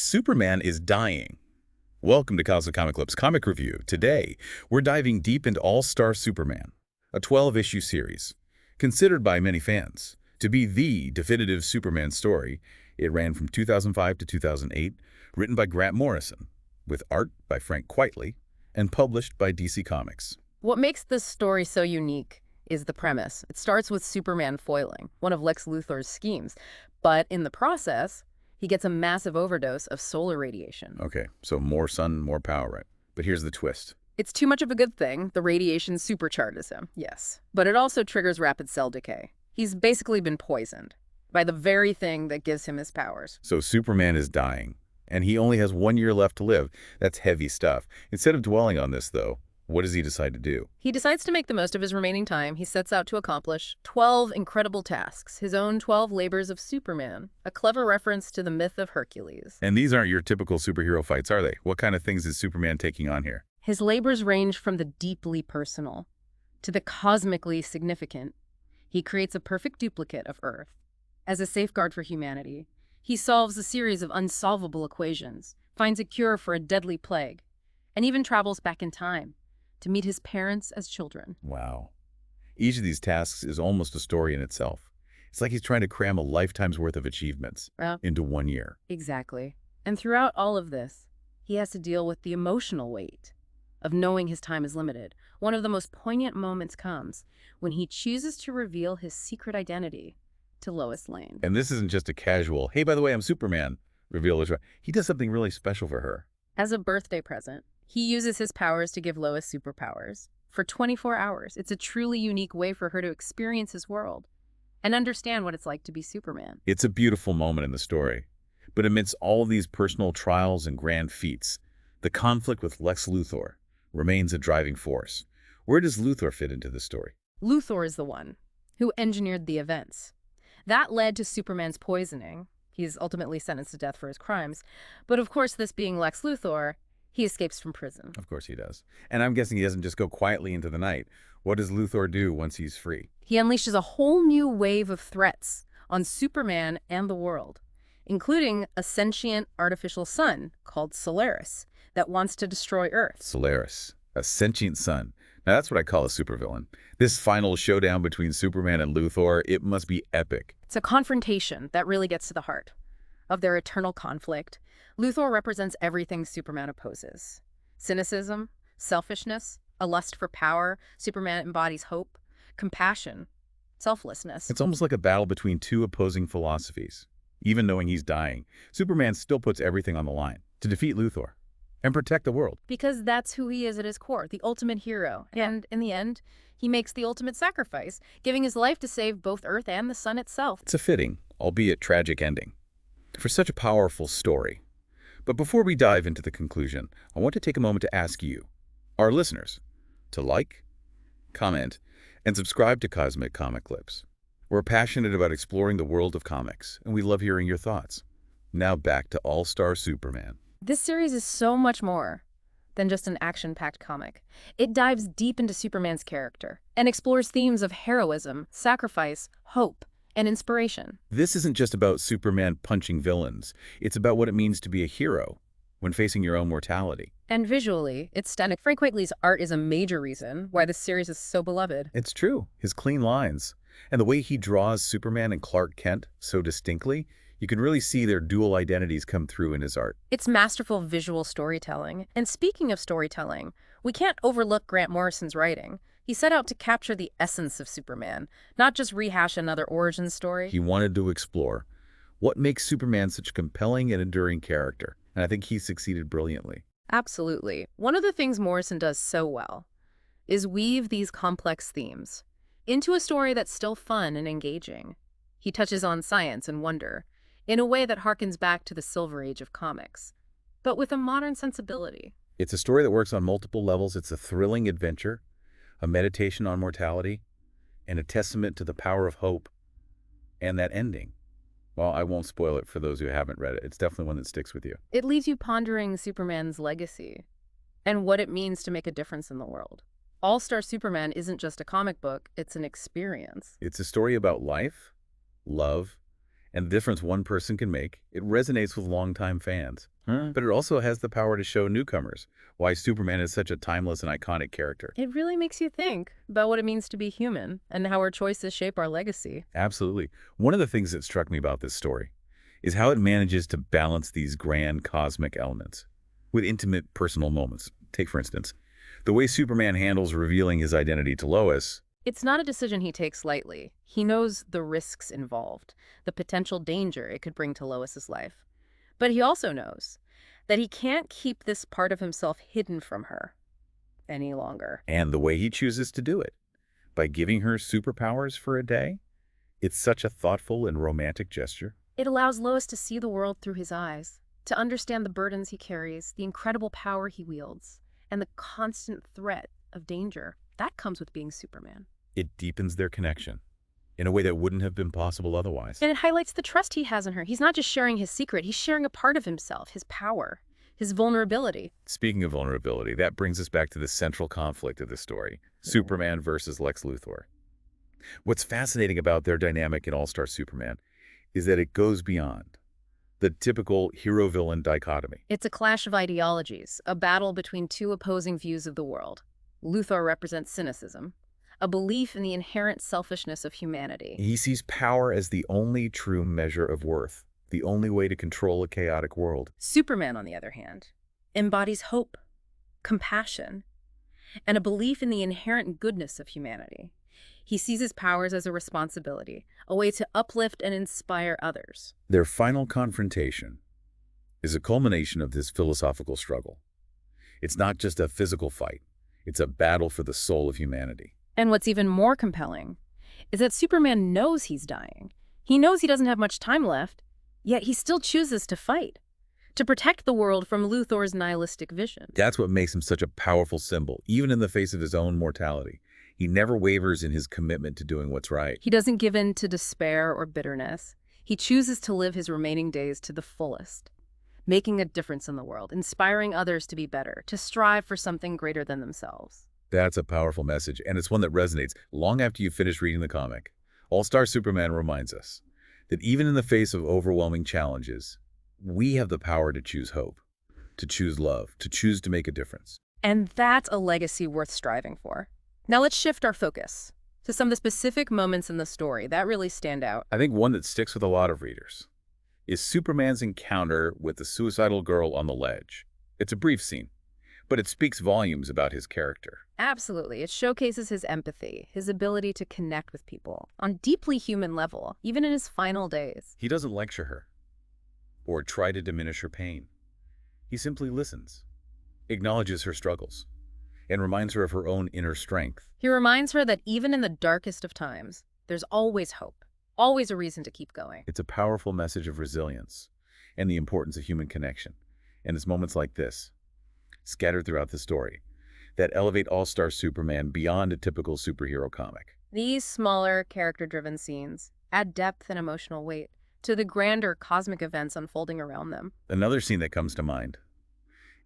Superman is dying. Welcome to Cosmic Comic Club's Comic Review. Today, we're diving deep into All-Star Superman, a 12-issue series. Considered by many fans to be the definitive Superman story, it ran from 2005 to 2008, written by Morrison, with art by Frank Quitely, and published by DC Comics. What makes this story so unique is the premise. It starts with Superman foiling one of Lex Luthor's schemes, but in the process, he gets a massive overdose of solar radiation. Okay, so more sun, more power, right? But here's the twist. It's too much of a good thing. The radiation supercharges him, yes. But it also triggers rapid cell decay. He's basically been poisoned by the very thing that gives him his powers. So Superman is dying, and he only has 1 year left to live. That's heavy stuff. Instead of dwelling on this, though, what does he decide to do? He decides to make the most of his remaining time. He sets out to accomplish 12 incredible tasks, his own 12 labors of Superman, a clever reference to the myth of Hercules. And these aren't your typical superhero fights, are they? What kind of things is Superman taking on here? His labors range from the deeply personal to the cosmically significant. He creates a perfect duplicate of Earth. As a safeguard for humanity, he solves a series of unsolvable equations, finds a cure for a deadly plague, and even travels back in time to meet his parents as children. Wow. Each of these tasks is almost a story in itself. It's like he's trying to cram a lifetime's worth of achievements into 1 year. Exactly. And throughout all of this, he has to deal with the emotional weight of knowing his time is limited. One of the most poignant moments comes when he chooses to reveal his secret identity to Lois Lane. And this isn't just a casual, hey, by the way, I'm Superman, reveal. He does something really special for her. As a birthday present, he uses his powers to give Lois superpowers. For 24 hours, it's a truly unique way for her to experience his world and understand what it's like to be Superman. It's a beautiful moment in the story. But amidst all of these personal trials and grand feats, the conflict with Lex Luthor remains a driving force. Where does Luthor fit into the story? Luthor is the one who engineered the events. That led to Superman's poisoning. He's ultimately sentenced to death for his crimes. But of course, this being Lex Luthor, he escapes from prison. Of course he does. And I'm guessing he doesn't just go quietly into the night. What does Luthor do once he's free? He unleashes a whole new wave of threats on Superman and the world, including a sentient artificial sun called Solaris that wants to destroy Earth. Solaris, a sentient sun. Now that's what I call a supervillain. This final showdown between Superman and Luthor, it must be epic. It's a confrontation that really gets to the heart of their eternal conflict. Luthor represents everything Superman opposes. Cynicism, selfishness, a lust for power. Superman embodies hope, compassion, selflessness. It's almost like a battle between two opposing philosophies. Even knowing he's dying, Superman still puts everything on the line to defeat Luthor and protect the world. Because that's who he is at his core, the ultimate hero. And in the end, he makes the ultimate sacrifice, giving his life to save both Earth and the sun itself. It's a fitting, albeit tragic ending for such a powerful story. But before we dive into the conclusion, I want to take a moment to ask you, our listeners, to like, comment, and subscribe to Cosmic Comic Clips. We're passionate about exploring the world of comics, and we love hearing your thoughts. Now back to All-Star Superman. This series is so much more than just an action-packed comic. It dives deep into Superman's character and explores themes of heroism, sacrifice, hope, and inspiration. This isn't just about Superman punching villains. It's about what it means to be a hero when facing your own mortality. And visually, it's stunning. Frank Quitely's art is a major reason why this series is so beloved. It's true. His clean lines and the way he draws Superman and Clark Kent so distinctly, you can really see their dual identities come through in his art. It's masterful visual storytelling. And speaking of storytelling, we can't overlook Grant Morrison's writing. He set out to capture the essence of Superman, not just rehash another origin story. He wanted to explore what makes Superman such a compelling and enduring character, and I think he succeeded brilliantly. Absolutely. One of the things Morrison does so well is weave these complex themes into a story that's still fun and engaging. He touches on science and wonder in a way that harkens back to the Silver Age of comics, but with a modern sensibility. It's a story that works on multiple levels. It's a thrilling adventure, a meditation on mortality, and a testament to the power of hope. And that ending, well, I won't spoil it for those who haven't read it. It's definitely one that sticks with you. It leaves you pondering Superman's legacy and what it means to make a difference in the world. All-Star Superman isn't just a comic book, it's an experience. It's a story about life, love, And the difference one person can make, it resonates with longtime fans. Huh? But it also has the power to show newcomers why Superman is such a timeless and iconic character. It really makes you think about what it means to be human and how our choices shape our legacy. Absolutely. One of the things that struck me about this story is how it manages to balance these grand cosmic elements with intimate personal moments. Take, for instance, the way Superman handles revealing his identity to Lois. It's not a decision he takes lightly. He knows the risks involved, the potential danger it could bring to Lois's life. But he also knows that he can't keep this part of himself hidden from her any longer. And the way he chooses to do it, by giving her superpowers for a day. It's such a thoughtful and romantic gesture. It allows Lois to see the world through his eyes, to understand the burdens he carries, the incredible power he wields, and the constant threat of danger. That comes with being Superman. It deepens their connection in a way that wouldn't have been possible otherwise. And it highlights the trust he has in her. He's not just sharing his secret, he's sharing a part of himself, his power, his vulnerability. Speaking of vulnerability, that brings us back to the central conflict of the story, Superman versus Lex Luthor. What's fascinating about their dynamic in All-Star Superman is that it goes beyond the typical hero-villain dichotomy. It's a clash of ideologies, a battle between two opposing views of the world. Luthor represents cynicism, a belief in the inherent selfishness of humanity. He sees power as the only true measure of worth, the only way to control a chaotic world. Superman, on the other hand, embodies hope, compassion, and a belief in the inherent goodness of humanity. He sees his powers as a responsibility, a way to uplift and inspire others. Their final confrontation is a culmination of this philosophical struggle. It's not just a physical fight. It's a battle for the soul of humanity. And what's even more compelling is that Superman knows he's dying. He knows he doesn't have much time left, yet he still chooses to fight, to protect the world from Luthor's nihilistic vision. That's what makes him such a powerful symbol, even in the face of his own mortality. He never wavers in his commitment to doing what's right. He doesn't give in to despair or bitterness. He chooses to live his remaining days to the fullest, making a difference in the world, inspiring others to be better, to strive for something greater than themselves. That's a powerful message, and it's one that resonates long after you finish reading the comic. All-Star Superman reminds us that even in the face of overwhelming challenges, we have the power to choose hope, to choose love, to choose to make a difference. And that's a legacy worth striving for. Now let's shift our focus to some of the specific moments in the story that really stand out. I think one that sticks with a lot of readers is Superman's encounter with the suicidal girl on the ledge. It's a brief scene, but it speaks volumes about his character. Absolutely. It showcases his empathy, his ability to connect with people on a deeply human level, even in his final days. He doesn't lecture her or try to diminish her pain. He simply listens, acknowledges her struggles, and reminds her of her own inner strength. He reminds her that even in the darkest of times, there's always hope, always a reason to keep going. It's a powerful message of resilience and the importance of human connection. And it's moments like this, scattered throughout the story, that elevate All-Star Superman beyond a typical superhero comic. These smaller, character-driven scenes add depth and emotional weight to the grander cosmic events unfolding around them. Another scene that comes to mind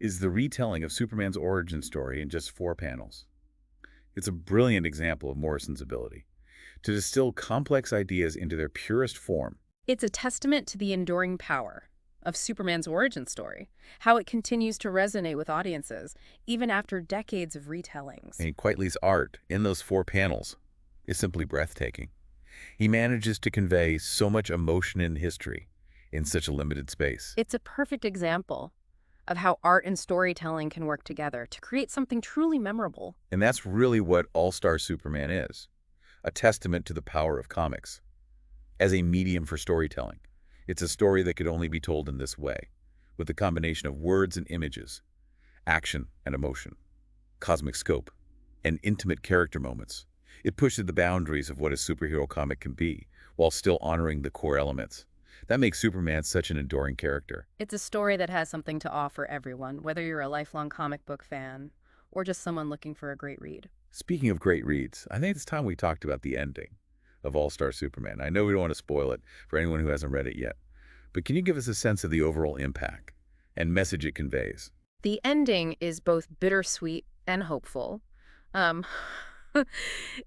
is the retelling of Superman's origin story in just 4 panels. It's a brilliant example of Morrison's ability to distill complex ideas into their purest form. It's a testament to the enduring power of Superman's origin story, how it continues to resonate with audiences, even after decades of retellings. And Quitely's art in those 4 panels is simply breathtaking. He manages to convey so much emotion and history in such a limited space. It's a perfect example of how art and storytelling can work together to create something truly memorable. And that's really what All-Star Superman is, a testament to the power of comics. As a medium for storytelling, it's a story that could only be told in this way, with a combination of words and images, action and emotion, cosmic scope, and intimate character moments. It pushes the boundaries of what a superhero comic can be, while still honoring the core elements. That makes Superman such an enduring character. It's a story that has something to offer everyone, whether you're a lifelong comic book fan or just someone looking for a great read. Speaking of great reads, I think it's time we talked about the ending of All-Star Superman. I know we don't want to spoil it for anyone who hasn't read it yet, but can you give us a sense of the overall impact and message it conveys? The ending is both bittersweet and hopeful.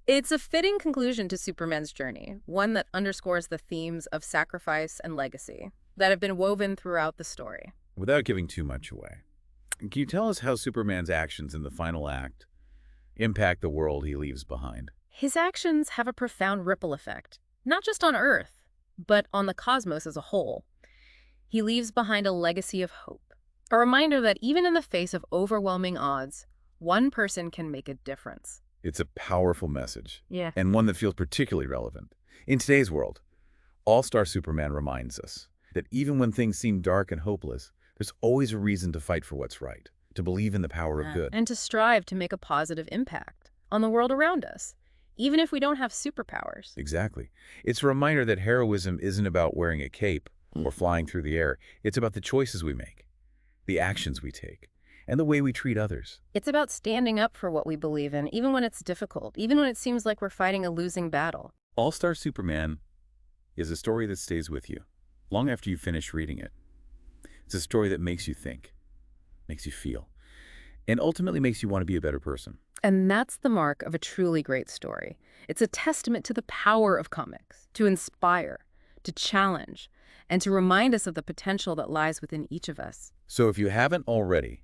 It's a fitting conclusion to Superman's journey, one that underscores the themes of sacrifice and legacy that have been woven throughout the story. Without giving too much away, can you tell us how Superman's actions in the final act impact the world he leaves behind? His actions have a profound ripple effect, not just on Earth, but on the cosmos as a whole. He leaves behind a legacy of hope, a reminder that even in the face of overwhelming odds, one person can make a difference. It's a powerful message, Yeah. and one that feels particularly relevant. In today's world, All-Star Superman reminds us that even when things seem dark and hopeless, there's always a reason to fight for what's right, to believe in the power of good. And to strive to make a positive impact on the world around us, even if we don't have superpowers. Exactly. It's a reminder that heroism isn't about wearing a cape or flying through the air. It's about the choices we make, the actions we take, and the way we treat others. It's about standing up for what we believe in, even when it's difficult, even when it seems like we're fighting a losing battle. All-Star Superman is a story that stays with you long after you finish reading it. It's a story that makes you think, makes you feel, and ultimately makes you want to be a better person. And that's the mark of a truly great story. It's a testament to the power of comics, to inspire, to challenge, and to remind us of the potential that lies within each of us. So if you haven't already,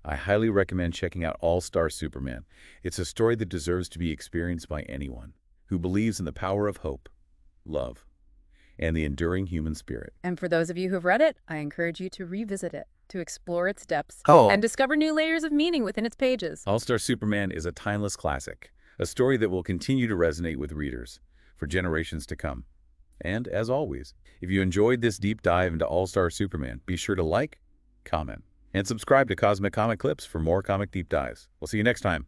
I highly recommend checking out All-Star Superman. It's a story that deserves to be experienced by anyone who believes in the power of hope, love, and the enduring human spirit. And for those of you who've read it, I encourage you to revisit it, to explore its depths, Oh. and discover new layers of meaning within its pages. All-Star Superman is a timeless classic, a story that will continue to resonate with readers for generations to come. And as always, if you enjoyed this deep dive into All-Star Superman, be sure to like, comment, and subscribe to Cosmic Comic Clips for more comic deep dives. We'll see you next time.